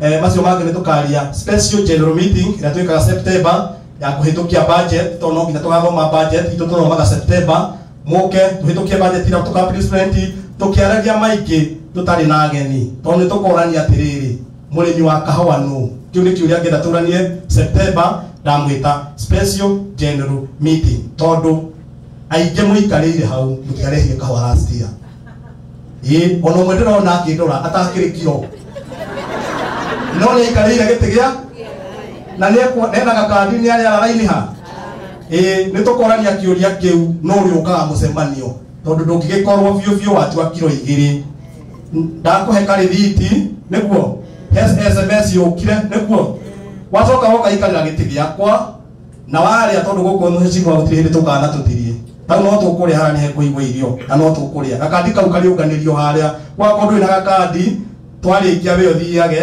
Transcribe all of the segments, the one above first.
macio mangĩ nĩ tũkaria special general meeting ĩrĩa twĩkaga September ya kũhĩtũkia budget tondũ no nginya tũgathoma budget itũ tũthomaga September mũke tũhĩtũkie budget ĩrĩa tũkapresent tũkĩaragia maingĩ tũtarĩ na ageni tondũ nĩ tũkorania atĩrĩrĩ mũrĩmi wa kahũa nũ kĩu nĩ kĩũria ngĩenda tũranie September ndamwĩta special general meeting tondũ aingĩ mũikarĩire hau mũtiarehire kahũa last year ona ũmwe ndĩrona akĩndora atakĩrĩ kiro no nĩ aikarĩire gĩtĩ gĩa na nĩenaga kandi nĩ arĩ araini ha nĩ tũkorania kĩũria kĩu no ũrĩũkaga mũcemanio tondũ ndũngĩgĩkorwo biũ watua kiro 2 ndakũhe karĩthiti nĩguo SMS yũkire nĩguo wacoka woka ikarĩra gĩtĩ gĩakwa na warĩa tondũ gũkũ mũhecimu gũtirĩ hĩndĩ tũkana tũtirie tau no tũkũrĩa harĩa nĩ hekũigwo irio na no tũkũrĩa gakandi kau kariũnganĩrio harĩa wakorwo ndũrĩ na gakandi twarĩkia we ũthiage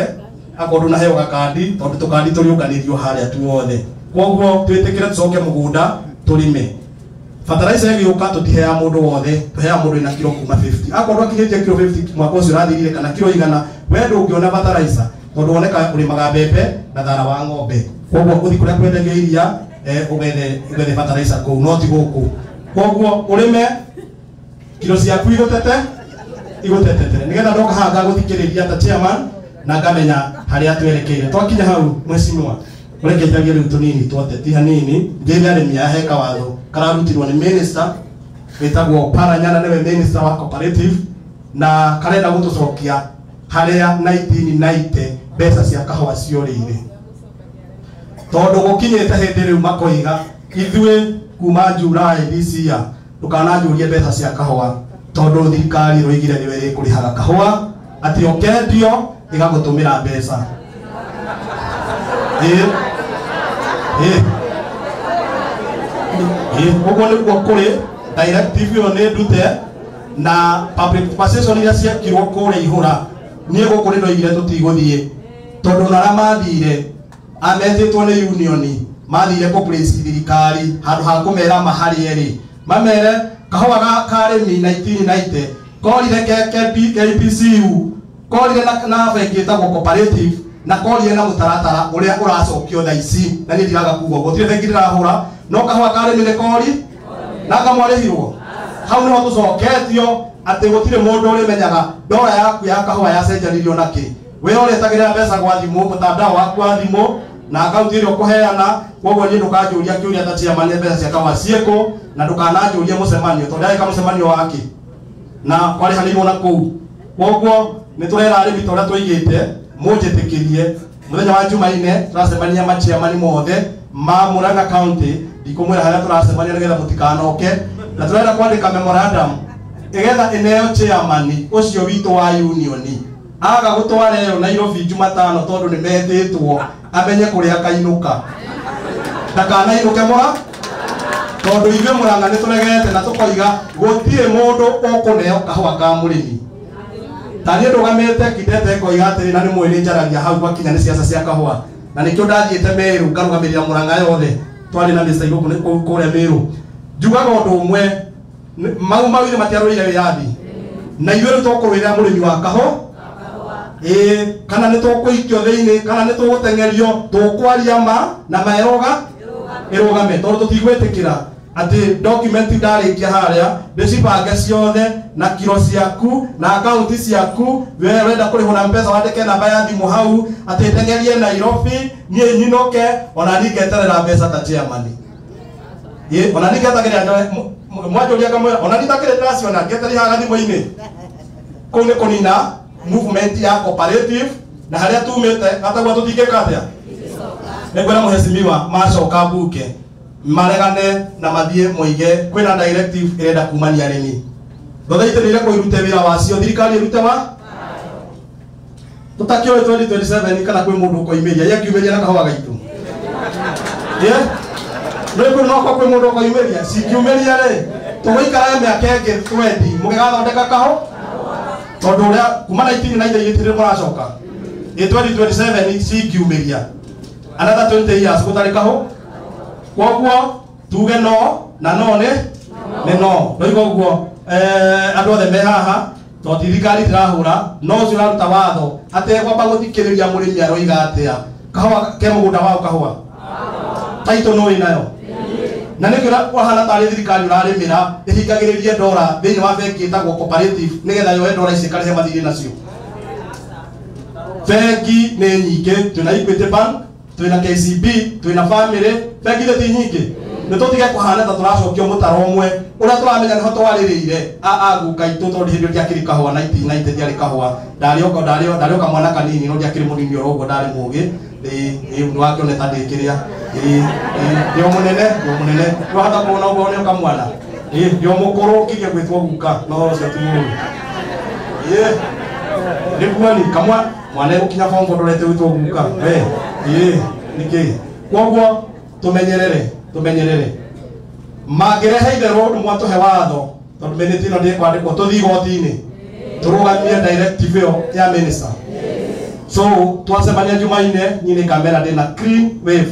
akorwo na heo gakandi tondũ tũkandi tũriũnganĩrio harĩa tuothe koguo twĩtĩkĩre tũcoke mũgũnda tũrĩme fertilizer ĩgĩũka tũtiheaga mũndũ wothe tũheaga mũndũ ina kilo kuma 50 akorwo akinyĩtie kilo 50 mwaka ũcio ũrathirire kana kilo 100 we ndũngĩona fertilizer tondũ woneka ũrĩmaga mbembe na thara wa ng'ombe koguo ũthi kũrĩa kwendagia iria ũgethe fertilizer kũu no ti gũkũ koguo ũrĩme kilo ciaku igũtetetere nĩgetha ndoka haha ngagũthikĩrĩria ta chairman na ngamenya harĩa twerekeire twakinya hau mheshimiwa ũrekejagia rĩu tũnini twateti hanini ngĩrĩ arĩmi a heka watho kararutirwo nĩ minister wĩtagwo Paranyana nĩwe minister wa cooperative na karenda gũtũcokia harĩa 1990 mbeca cia kahũa ciorĩire tondũ gũkinyĩte hĩndĩ rĩu makoiga ithuĩ kuma July this year ndũkananjũrie mbeca cia kahũa tondũ thirikari ĩroigire nĩwe ĩkũrĩhaga kahũa atĩ ũkendio ĩgagũtũmĩra mbeca ũguo nĩguo kũrĩ directive ĩyo nĩ ndute na public participation iria ciekirwo kũrĩa ihũra niĩ gũkũ nĩ ndoigire tũtigũthiĩ tondũ nara mathire ametĩtwo nĩ union mathire kũplace thirikari handũ ha kũmera maharĩ mamere kahũa ga arĩmi 1990 korire KPCU korire na bengi ĩtagwo cooperative na korire na mũtaratara ũrĩa ũracokio thaa ici na nĩ ndiraga kuga gũtirĩ bengi ndĩrahũra no kahũa ka arĩmi nĩ kori na ngamwarĩhirwo hau nĩho tũcoketio atĩ gũtirĩ mũndũ ũrĩmenyaga ndora yaku ya kahũa yacenjanirio na kĩ we ũrĩtagĩrĩra mbeca gwa thimũ mũtandao waku wa thimũ na akaunti ĩrĩa ũkũheana koguo niĩ ndũkanjũria kĩũria ta chairman mbeca cia kahũa ciĩkũ na ndũkananjũrie mũcemanio tondũ arĩka mũcemanio wake na kwarĩhanĩirwo na kũu koguo nĩ tũrera arĩmi ta ũrĩa tũigĩte mũnjĩtĩkĩrie mũthenya wa Jumaine tũracemania machairman mothe ma Murang'a County ndikumwĩra harĩa tũracemania nĩgetha mũtikanoke na tũrenda kwandĩka memorandum ĩgetha ĩneo chairman ũcio witũ wa union aga gũtwara ĩyo Nairobi Jumatano tondũ nĩ metĩtwo amenye kũrĩa kainũka ndakanainũke tondũ ithuĩ Murang'a nĩ tũregete na tũkoiga gũtirĩ mũndũ ũkũneo kahũa ka mũrĩmi ta niĩ ndũgamĩte kidete koiga atĩrĩ na nĩ mwĩrĩ njaragia hau gwakinya nĩ ciaca cia kahũa na nĩkĩo ndathiĩte Meru ngarũgamĩrĩra Murang'a yothe twarĩ na mĩca igũkũ kũrĩa Meru njugaga ũndũ ũmwe mau mawĩrĩ matiarũire wĩyathi na ithuĩ nĩ tũkũrũĩrĩra mũrĩmi wa kahũa kana nĩ tũkũikio thĩinĩ kana nĩ tũgũtengerio tũkwaria ma na maeroga ĩrũgame tondũ tũtigwĩtĩkĩra atĩ document ndarĩkia harĩa ndĩcibange ciothe na kiro ciaku na akaunti ciaku we wenda kũrĩhwo na mpesa wandĩke namba ya thimũ hau atĩ tengerie Nairobi niĩ nyinoke ona ningeterera mbeca ta chairman ona ningetagĩrĩra mwanjũria kamwĩra ona nitakĩrĩ ndaciona ngeteria haga thimũ-inĩ kũu nĩ kũnina movement ya cooperative na harĩa tumĩte atagwa tũtingĩka atĩa nĩngwĩra mũhecimiwa macoka mbuke maregane na mathiĩ moige kwĩna directive ĩrenda kumania arĩmi thothaitĩrĩire kũirute wĩra wacio thirikari ĩrute wa tũtakĩoĩ 2027 kana kwĩ mũndũ ũkoimĩria yekiumĩria na kahũa gaitũ nĩkũ noko kwĩ mũndũ ũkoimĩria cikiumĩria rĩ tũgũikara mĩaka ĩngĩ 20 mũgĩgathondeka kahũa tondũ ũrĩa kuma 1990 gĩtirĩ mũracoka 2027 cikiumĩria another 20 years gũtarĩ kahũa koguo tuge no na no nĩ no ndoiga ũguo andũ othe me haha to thirikari tirahura no cio raruta watho ategwamba guthikiriria murimi aroiga atia kahua ke mugunda wao kahua taito no inayo na nä kä wahana tarä thirikari å rarä ra ĩhingagä rä rie ndora thä inä wa bengi ä tagwo cooperative nä getha yoe ndora ici karä he mathirä nacio. Bengi nä nyingä twä na Equity Bank, twä na KCB, twä na Family, bengi thä ti nyingä nä tå tige kå hana ta tå racokio må taro mwe å rä a tå ramenya nä ho twarä rä ire guka itå tondå hä ndä ä rä ndiakä kahua 1990 ndiarä kahua ndarä oka mwana kanini no ndiakä rä må nini o roguo ndarä må gä nä wakä one ta ndä kä rä a yo munene wahata kuona ugo ne kamwana yo mukuru kige gwitwo guka no cio tu ni kwani kamwa mwana ukinya form ndorete gwitwo guka niki kwoguo tumenyerere magerehe itherũ mwatũhe watho tondũ minute ĩno ndĩkwandĩkwo tũthiĩ igoti-inĩ tũrũgamie directive ĩyo ya minister. So twacemania Jumaine nyine kamera ndĩna clean wave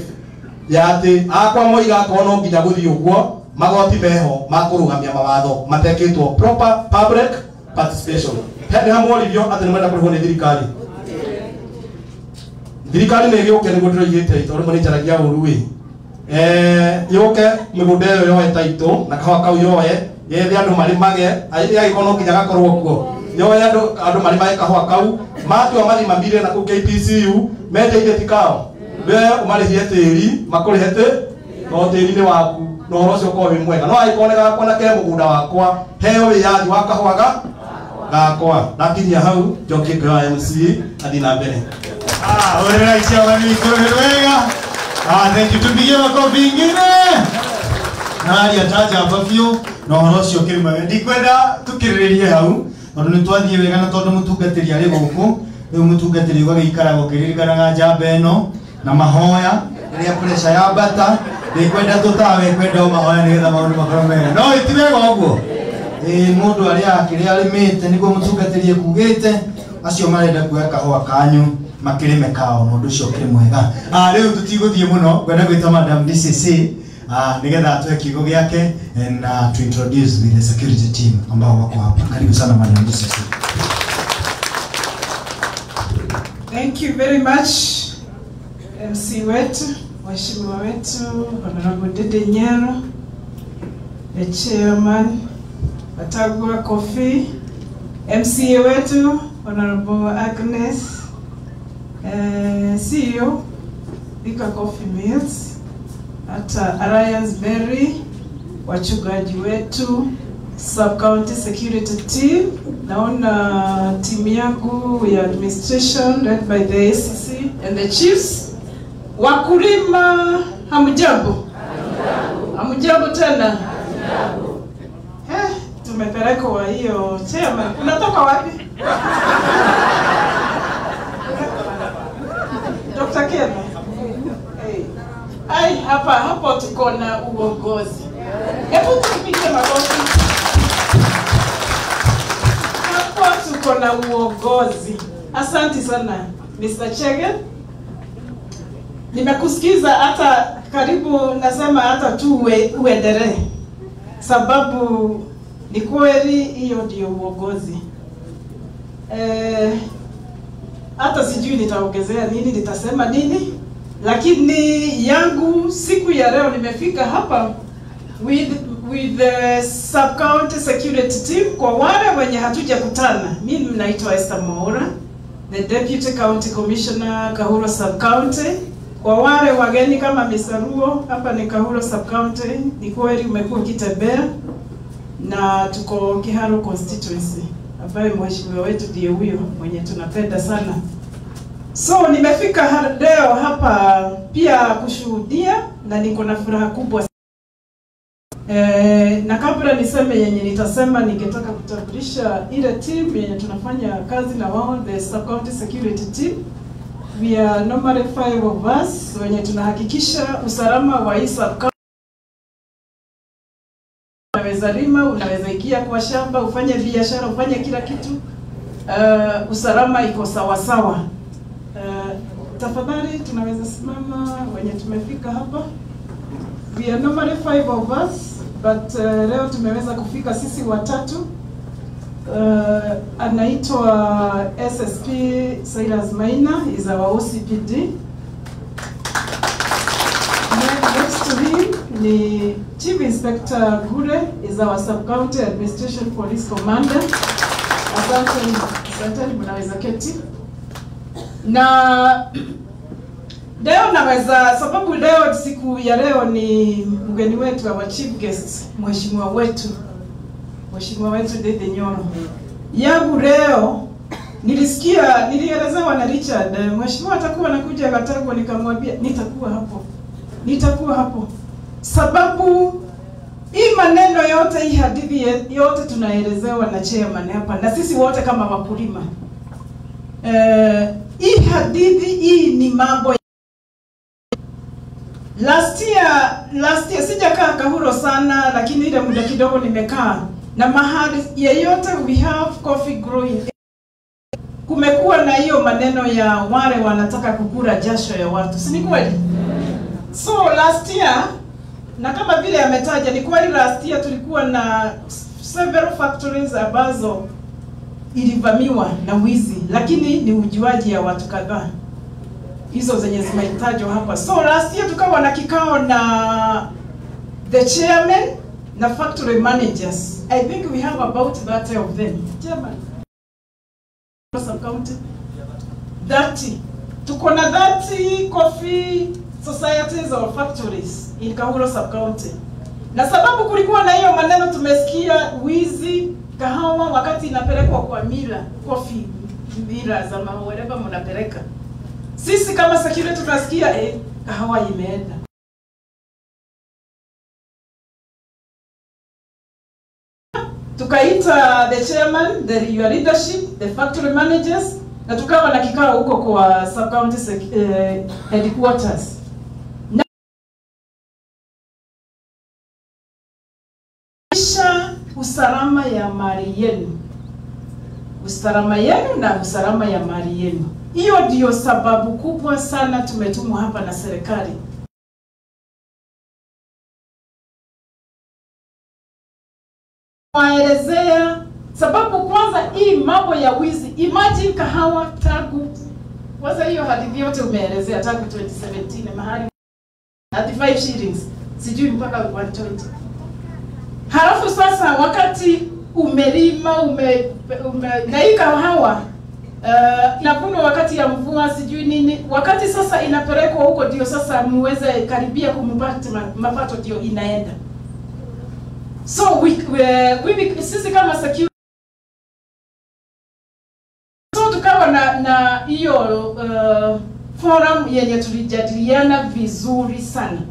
ya atä akwa moiga akorwo no nginya gũthiĩ ũguo magoti meho ma kũrũgamia mawatho matekĩtwo proper public participation. Nĩ hamworirio atĩ nĩ mwenda kũrĩhwo nĩ thirikari. Thirikari nĩ ĩgĩũke nĩguo ndĩroigĩte tondũ rĩmwe nĩ njaragia ũru yũke mĩgũnda ĩyo yoe taitũ na kahũa kau yoe yethe andũ marĩmage agĩkorwo no nginya gakorwo kuo yoe andũ marĩmage kahũa kau matua mathi mamire na kũu KPCU mendeire tikao we umarihie tĩri makũrĩhe no tĩri nĩ waku no ũhoro ũcio ũkorwo wĩ mwega no agĩkoneka kona ke mũgũnda wakwa heo wĩyathi wa kahũa gakwa ndakinyia hau njokie ngĩoya MC athi na mbere. Ore raisi wa mikono wega. Thank you, tupigie makofi ingine. Nari ataja hapa biũ no ũhoro ũcio ũkĩrĩ mwega ndikwenda tukĩrĩrĩrie hau tondũ nĩ twathiĩ wega na tondũ mũtungatĩri arĩ gũkũ rĩu mũtungatĩri ũgagĩikara gũkĩririkanaga njamba ĩno na mahoya rĩrĩa pressure ya bata ndikwenda tũtawe kwenda mahoya nĩgetha maũndũ makorwo mega no ti wega ũguo mũndũ arĩa akĩrĩa arĩmĩte nĩguo mũtungatĩri ekugĩte acio marenda kuoya kahũa kanyu makĩrĩme kao mũndũ ũcio ũkĩrĩ mwega. Rĩu tũtigũthiĩ mũno kwenda gwĩta Madam DCC nĩgetha atoe kiugo gĩake and to introduce the security team ambao wako hapa. Karibu sana Madam DCC. Thank you very much MC wetu, waheshimiwa wetu, Honorable Dede Nyero, the chairman, Batagwa Kofi, MCA wetu, Honorable Agnes, CEO, Thika Coffee Mills, hata Alliance Berry, wachungaji wetu, Sub-County Security Team, naona timu yangu ya administration led by the ACC and the chiefs. Wakulima hamjambo? Hamjambo tena? Tumepelekwa hiyo chairman. Unatoka wapi? Dr. Kema. Ai, hapo tuko na uongozi. Hebu tupige makofi. Hapo tuko na uongozi. Asante sana Mr. Chege. Nimekusikiza hata karibu nasema hata tu uendelee. Sababu ni kweli hiyo ndio uongozi. Hata sijui nitaongezea nini, nitasema nini, lakini yangu siku ya leo nimefika hapa with the Sub-County Security Team. Kwa wale wenye hatujakutana, mimi naitwa Esther Moura, the Deputy County Commissioner Kahuro Sub-County. Kwa wale wageni kama Mr. Ruo, hapa ni Kahuro Sub-County. Ni kweli umekuwa ukitembea na tuko Kiharu constituency ambaye mheshimiwa wetu ndiye huyo mwenye tunapenda sana. So nimefika leo hapa pia kushuhudia na niko na furaha kubwa. Na kabla niseme yenye nitasema, ningetaka kutambulisha ile team yenye tunafanya kazi na wao, the Sub-County Security Team. We are normally 5 of us wenye tunahakikisha usalama wa hii sub-county. Unaweza lima, unaweza ingia kwa shamba, ufanye biashara, ufanye kila kitu. Usalama iko sawa sawa. Tafadhali tunaweza simama wenye tumefika hapa. We are normally 5 of us, but leo tumeweza kufika sisi watatu. anaitwa SSP Silas Maina, is our OCPD. Next to him ni Chief Inspector Gure, is our Sub-County Administration Police Commander. Asante, mnaweza keti. Na leo naweza, sababu leo siku ya leo ni mgeni wetu wa chief guest, mheshimiwa wetu Dede Nyoro. Yangu leo nilielezewa na Richard, mheshimiwa atakuwa anakuja Gachagua, nikamwambia nitakuwa hapo. Sababu hii maneno yote, hii hadithi yote tunaelezewa na chairman hapa na sisi wote kama wakulima. Hii hadithi hii ni mambo last year sijakaa Kahuro sana, lakini ile muda kidogo nimekaa na mahali yeyote we have coffee growing, kumekuwa na hiyo maneno ya wale wanataka kukula jasho ya watu, si ni kweli? So last year, na kama vile ametaja, ni kweli last year tulikuwa na several factories ambazo ilivamiwa na wizi, lakini ni ujuaji ya watu kadhaa hizo zenye zimetajwa hapa. So last year tukawa na kikao na the chairman na factory managers. I think we have about 30 of them. Chairman, Sub-County 30. Tuko na 30 coffee societies or factories in Kahuro Sub-County. Na sababu kulikuwa na hiyo maneno, tumesikia wizi kahawa wakati inapelekwa kwa mila, coffee mila za wherever mnapeleka. Sisi kama security tunasikia kahawa imeenda. Tukaita the chairman, your leadership, the factory managers, na tukawa na kikao huko kwa Sub-County headquarters. Usalama ya mali yenu. Usalama yenu na usalama ya mali yenu. Hiyo ndio sababu kubwa sana tumetumwa hapa na serikali. Waelezea sababu kwanza hii mambo ya wizi. Imagine kahawa tagu. Kwanza hiyo hadithi yote umeelezea tagu 2017 mahali 35 shillings. Sijui mpaka 120. Halafu sasa wakati umelima na hii kahawa inakunwa wakati ya mvua sijui nini, wakati sasa inapelekwa huko ndio sasa muweze karibia kumpata mapato ndio inaenda. So sisi kama security, so tukawa na hiyo forum yenye tulijadiliana vizuri sana.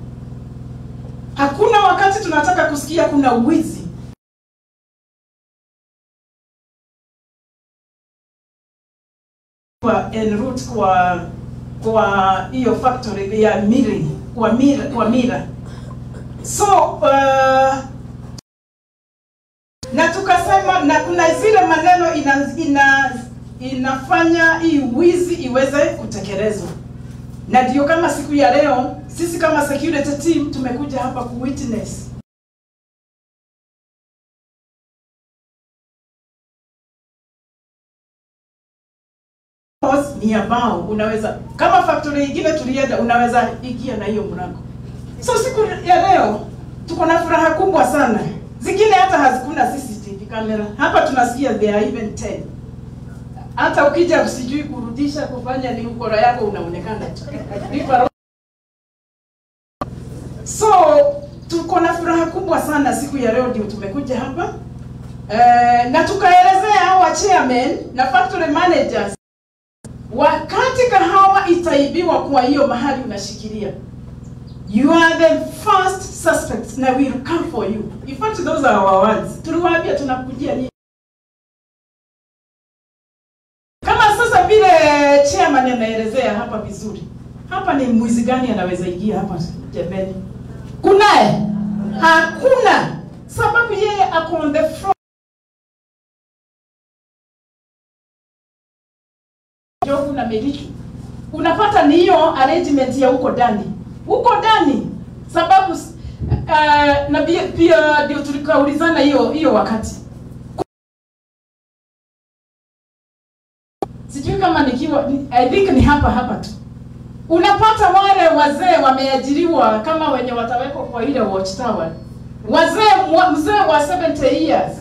Hakuna wakati tunataka kusikia kuna wizi. En route kwa hiyo factory ya milling, kwa mira. So na tukasema na kuna zile maneno inafanya hii wizi iweze kutekelezwa. Na ndio kama siku ya leo sisi kama security team tumekuja hapa ku witness ni ambao unaweza kama factory nyingine tulienda unaweza ingia na hiyo mlango. So siku ya leo tuko na furaha kubwa sana. Zingine hata hazikuna CCTV camera. Hapa tunasikia there are even 10. Hata ukija usijui kurudisha kufanya ni ukora yako unaonekana tu. So tuko na furaha kubwa sana siku ya leo ndio tumekuja hapa. Na tukaelezea hawa chairman na factory managers wakati kahawa itaibiwa kwa hiyo mahali unashikilia. You are the first suspects na we will come for you. In fact those are our words. Tuliwaambia tunakujia nini. Kama sasa vile chairman anaelezea hapa vizuri. Hapa ni mwizi gani anaweza ingia hapa jebeni? Kunaye? Hakuna. Sababu yeye ako on the front. Jogu na miliki. Unapata ni hiyo arrangement ya huko ndani. Huko ndani. Sababu na pia ndio tulikaulizana hiyo wakati. kama I think ni hapa tu. Unapata wale wazee wameajiriwa kama wenye watawekwa kwa ile watchtower. Mzee wa 70 years.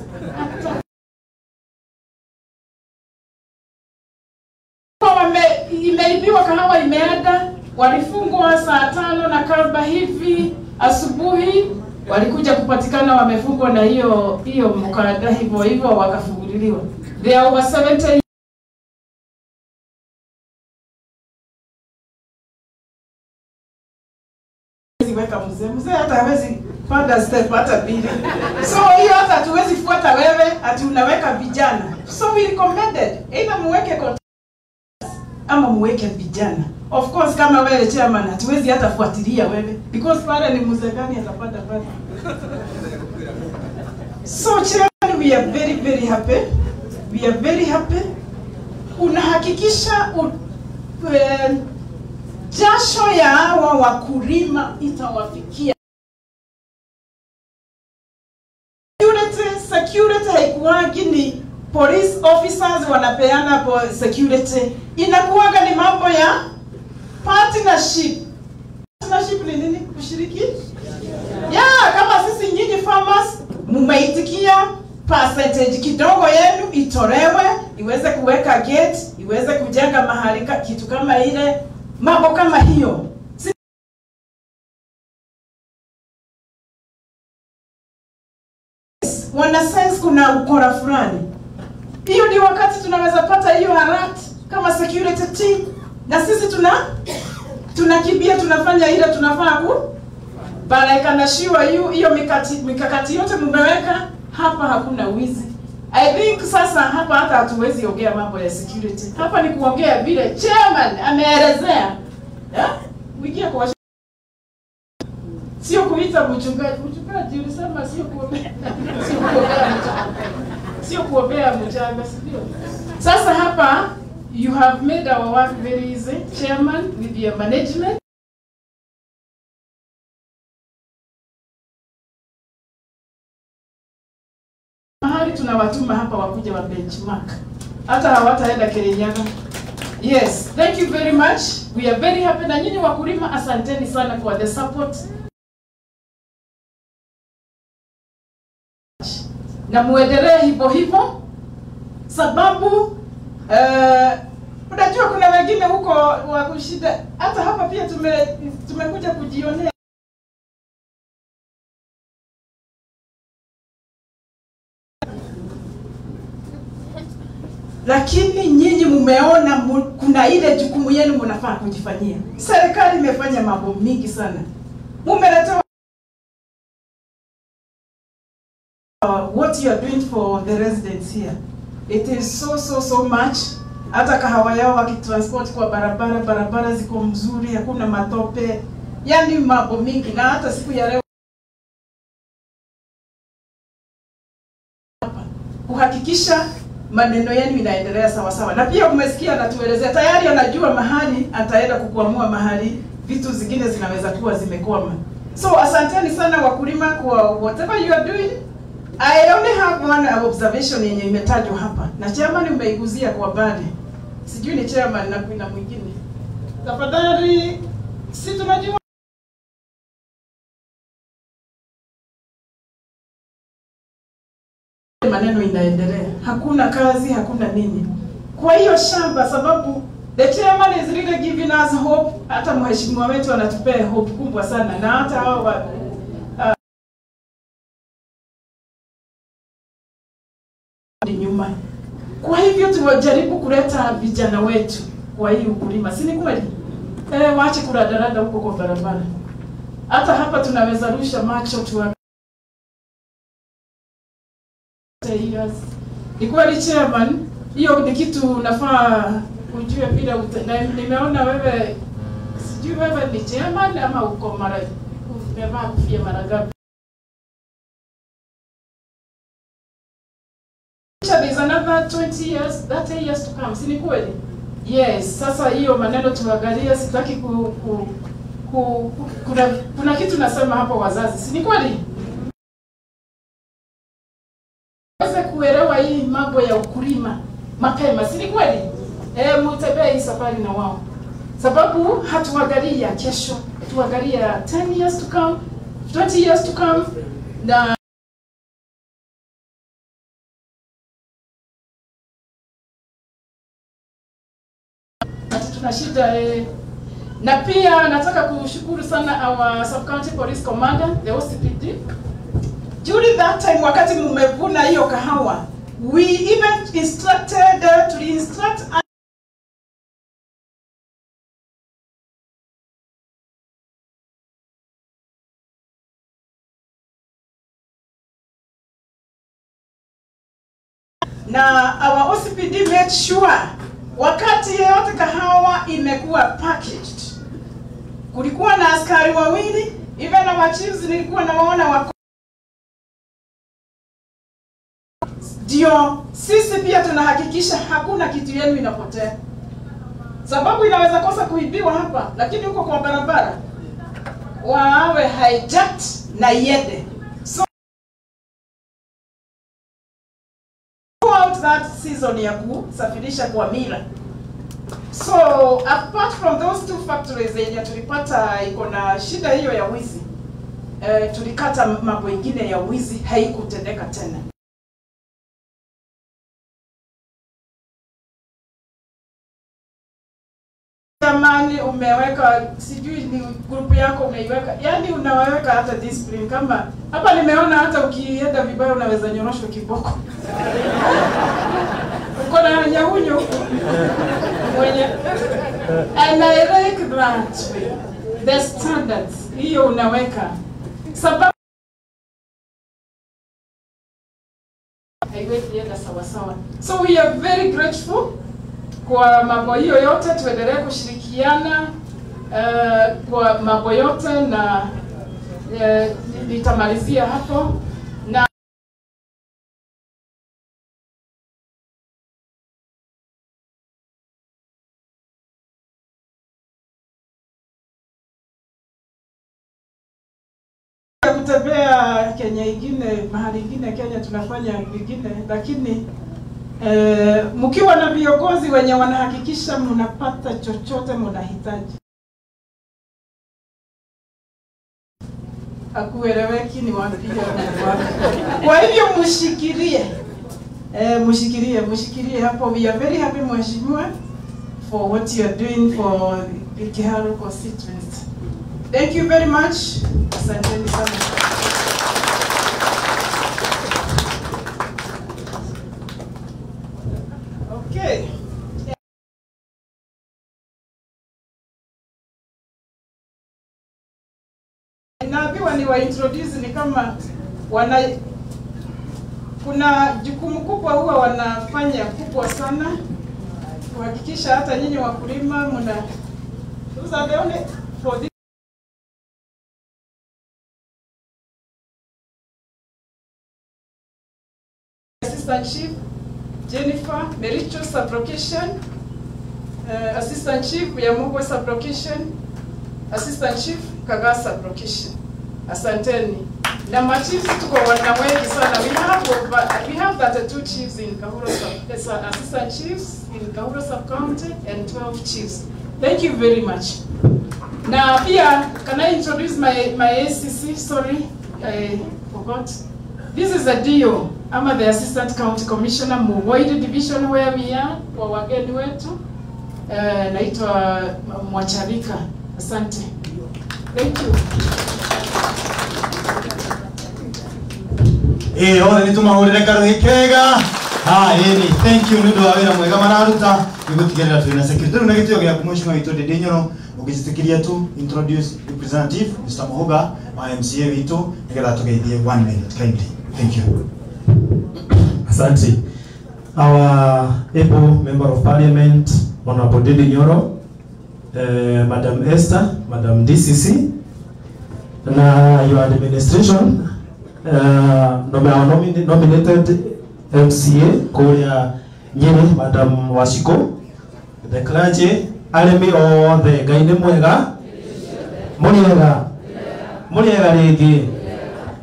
Imeibiwa kahawa imeenda, walifungwa saa 5 na karba hivi asubuhi, walikuja kupatikana wamefungwa na hiyo mkanda hivyo wakafunguliwa. They are over 70. Weka mzee hata hawezi panda step hata mbili. So hiyo hata hatuwezi fuata wewe, ati unaweka vijana. So we recommended either muweke ama muweke vijana. Of course kama wewe chairman hatuwezi hata fuatilia wewe because pale ni mzee gani atapanda pale. So chairman, we are very very happy. We are very happy. Unahakikisha jasho ya hawa wakulima itawafikia. Security haikuwagi ni police officers wanapeana security. Inakuwaga ni mambo ya partnership. Partnership ni nini? Kushiriki? Yeah, kama sisi nyinyi farmers mumeitikia percentage kidogo yenu itolewe, iweze kuweka gate, iweze kujenga mahali kitu kama ile, mambo kama hiyo. Wana sense kuna ukora fulani. Hiyo ni wakati tunaweza pata hiyo harati kama security team, na sisi tunakimbia tunafanya ile tunafaa baraka na shiwa hiyo mikakati yote mmeweka hapa, hakuna wizi. I think sasa hapa hata hatuwezi ongea mambo ya security. Hapa ni kuongea vile chairman ameelezea. Wiki kwa sio kuita mchungaji ulisema sio kuombea. Sio kuombea mchanga, sio. Sasa hapa you have made our work very easy, chairman, with your management. Mahali tunawatuma hapa wakuja wa benchmark. Hata hawataenda Kirinyaga. Yes, thank you very much. We are very happy na nyinyi wakulima, asanteni sana for the support. Na muendelee hivyo sababu unajua kuna wengine huko wa kushida, hata hapa pia tumekuja kujionea. Lakini nyinyi mumeona kuna ile jukumu yenu mnafaa kujifanyia. Serikali imefanya mambo mingi sana. Mumeletewa what you are doing for the residents here. It is so much. Hata kahawa yao wakitransport kwa barabara ziko mzuri, hakuna matope. Yaani mambo mingi, na hata siku ya leo kuhakikisha maneno yenu inaendelea sawa. Na pia umesikia anatuelezea tayari anajua mahali ataenda kukuamua mahali vitu zingine zinaweza kuwa zimekwama. So asanteni sana wakulima kwa whatever you are doing. I only have one observation yenye imetajwa hapa. Na chairman umeiguzia kwa bali. Sijui ni chairman na kuna mwingine. Tafadhali si tunajua maneno inaendelea. Hakuna kazi, hakuna nini. Kwa hiyo shamba sababu the chairman is really giving us hope. Hata mheshimiwa wetu anatupea hope kubwa sana, na hata hao nyuma. Kwa hivyo tuwajaribu kuleta vijana wetu kwa hii ukulima. Si ni kweli? Waache kuradarada huko kwa barabara. Hata hapa tunaweza rusha macho tu. Ni kweli chairman, hiyo ni kitu nafaa ujue vile nimeona wewe, sijui wewe ni chairman ama uko umevaa kofia mara ngapi. There is another 20 years, 30 years to come. Si ni kweli? Yes, sasa hiyo maneno tuangalie, sitaki kuna kitu nasema hapo wazazi. Si ni kweli? Waweze kuelewa hii mambo ya ukulima mapema. Si ni kweli? mutembee hii safari na wao, sababu hatuangalia kesho, tuangalia 10 years to come, 20 years to come, na tuna shida na pia nataka kushukuru sana our sub-county police commander, the OCPD. During that time, wakati mumevuna hiyo kahawa, we even instructed to instruct na our OCPD made sure wakati yote kahawa imekuwa packaged. Kulikuwa na askari wawili, even na chiefs nilikuwa nawaona wako. Ndio sisi pia tunahakikisha hakuna kitu yenu inapotea. Sababu inaweza kosa kuibiwa hapa, lakini huko kwa barabara wawe hijacked na iende. So throughout that season ya kusafirisha kwa mila. So apart from those two factories yenye tulipata iko na shida hiyo ya wizi, tulikata mambo mengine ya wizi haikutendeka tena. Jamani, umeweka sijui ni grupu yako umeiweka, yani unaweka hata discipline. Kama hapa nimeona hata ukienda vibaya unaweza nyoroshwa kiboko. Uko na nyahunyo mwenye, and I like that way, the standards hiyo unaweka, sababu haiwezi enda sawa sawa. So we are very grateful kwa mambo hiyo yote, tuendelee kushirikiana kwa mambo yote, na nitamalizia hapo na kutembea Kenya ingine, mahali ingine Kenya tunafanya vingine, lakini mkiwa na viongozi wenye wanahakikisha mnapata chochote mnahitaji. Akueleweki ni wanapiga wanakuwa. Kwa hivyo mshikilie hapo. We are very happy mheshimiwa for what you are doing for the Kiharu constituency. Thank you very much. Asanteni sana. Okay. Naambiwa ni wa introduce ni kama kuna jukumu kubwa huwa wanafanya kubwa sana kuhakikisha hata nyinyi wakulima mna for this Assistant Chief Jennifer Mericho Sublocation, Assistant Chief Yamugwe Sublocation, Assistant Chief Kaga Sublocation. Asanteni. Na machiefs tuko wana wengi sana. We have 32 chiefs in Kahuro assistant chiefs in Kahuro sub-county and 12 chiefs. Thank you very much. Na pia can I introduce my ACC? Sorry, I forgot. This is a DO. I'm the Assistant County Commissioner Mugoide Division where we are kwa wageni wetu. Naitwa Mwacharika. Asante. Thank you. Ole ni tumahurire karuhikega. Thank you ndo awira mwega mararuta igutigerera twina secretary na gityo gya kumwishinga wito Dedenyoro ukijitikiria tu introduce representative Mr. Mohoga MCA wito nigetha tugeithie 1 minute kindly. Thank you. Asante. Our able member of parliament Honorable Dedenyoro, Madam Esther, Madam DCC, na your administration, nominated MCA Korea Nyeri, Madam Washiko, the clergy, aremi all the gaine mwega, muriega rigi,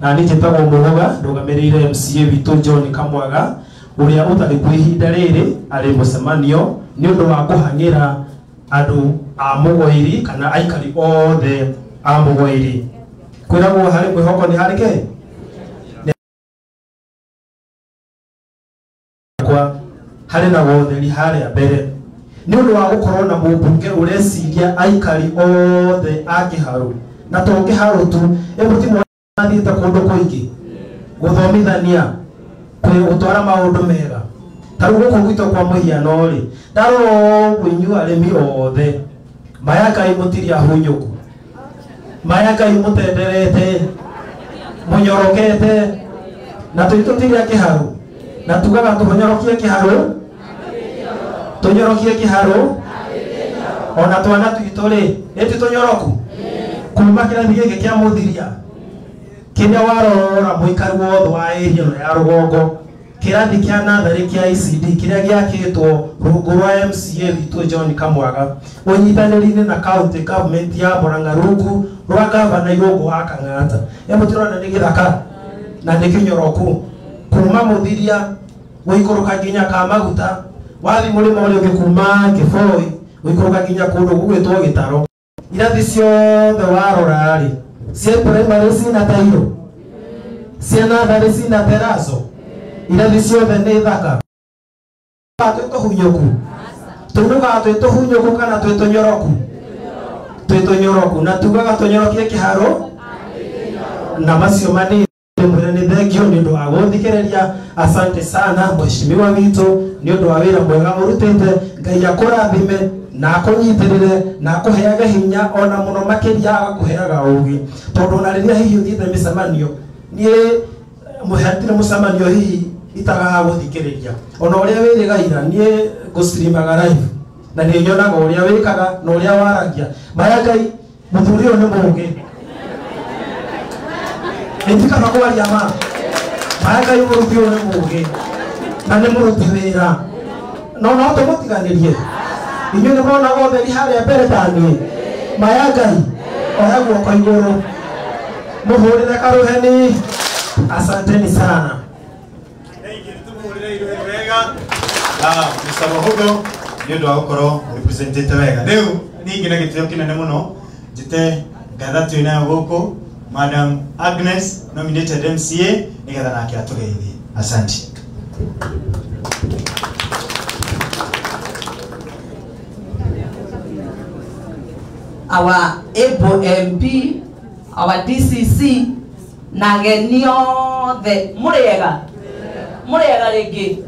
na ni njitagwo Muhoga ndugamirire MCA witu John Kamwaga uria utari kwihinda riri ari mucemanio ni undu wa kuhangira andu a Mugoiri kana aikari othe a Mugoiri kwiragwo hari mwihoko ni hari ke kwa hari na wotheri hari mbere ni undu wa gukorwo na mumbunge ureciria aikari othe a Kiharu na to Kiharu tu ebutimo athiite kundu kuingi guthomithania kwi utwara maundu mega taru guku gwito kwa muhiano ri ndaro winyu arimi othe mayakai mutiria hunyuku mayakai mutenderete munyorokete na tuitutiria Kiharu na tugaga tuhonyorokie Kiharu tunyorokie Kiharu ona twana tuitore eti tunyoroku kuma kirathi giki kia muthiria kinya warora muikaru wothe wa area no ya rugongo kirathi kia nathari kia ICD kiria giakitwo rungu rwa MCA witu John Kamwaga unyitanirine na county government ya Murang'a rungu rwa governor Irungu wa Kang'ata emutirona ni githaka na ni kinyoroku kuma muthiria wikuruka nginya Kamaguta wathi murimo uri ugikuma Kiboi wikuruka nginya kundu gugwitwo Gitaro irathi ciothe warora ri cia primary sina tairo cia nathari sina terazo irathi ciothe ni thaka twituhunyuku tunuga twituhunyuku kana twitunyoroku na tugaga tunyorokie Kiharu na macio mani mwene thengio ni undu wa guthikiriria asante sana mheshimiwa witu ni undu wa wira mwega urutite Ngai akurathime na akunyitirire na akuheaga hinya ona muno makiria agakuheaga ugi tondu na riria hihi uthiite micemanio nie muhetire mucemanio hihi itaga guthikiriria ona uria wirigaira nie gustreamaga live na ni nyonaga uria wikaga na uria waragia maya Ngai muthuri ni mugi etika bakwaria ma maya Ngai muruti ni mugi na ni muruti wira no tumutiganirie inyo ni mona gotheri haria mbere tani maya Ngai oya guoko iguru muhurire karuheni asanteni sana Mr. Mahugo ni undu wa gukorwo representete wega riu ningi na gitio kinene muno njite ngatha twina guku Madam Agnes nominated MCA nigetha nake atugeithie asante. Our able MP, our DCC, nagenio the murega regi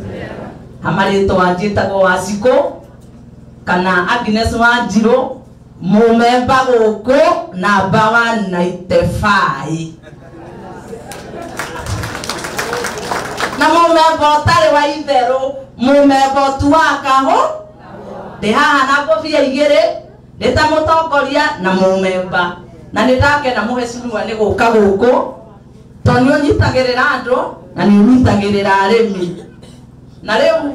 hamarito wanjitagwo Waciko kana Agnes Wanjiru mumemba guku namba 195 na mumemba utari wa itheru mumemba tuwakaho ndi haha na ngobia igiri ndita mutongoria na mumemba na nindakena muhecimiwa ni guka guku to ni unyitagirira andu na ni unyitagirira arimi na riu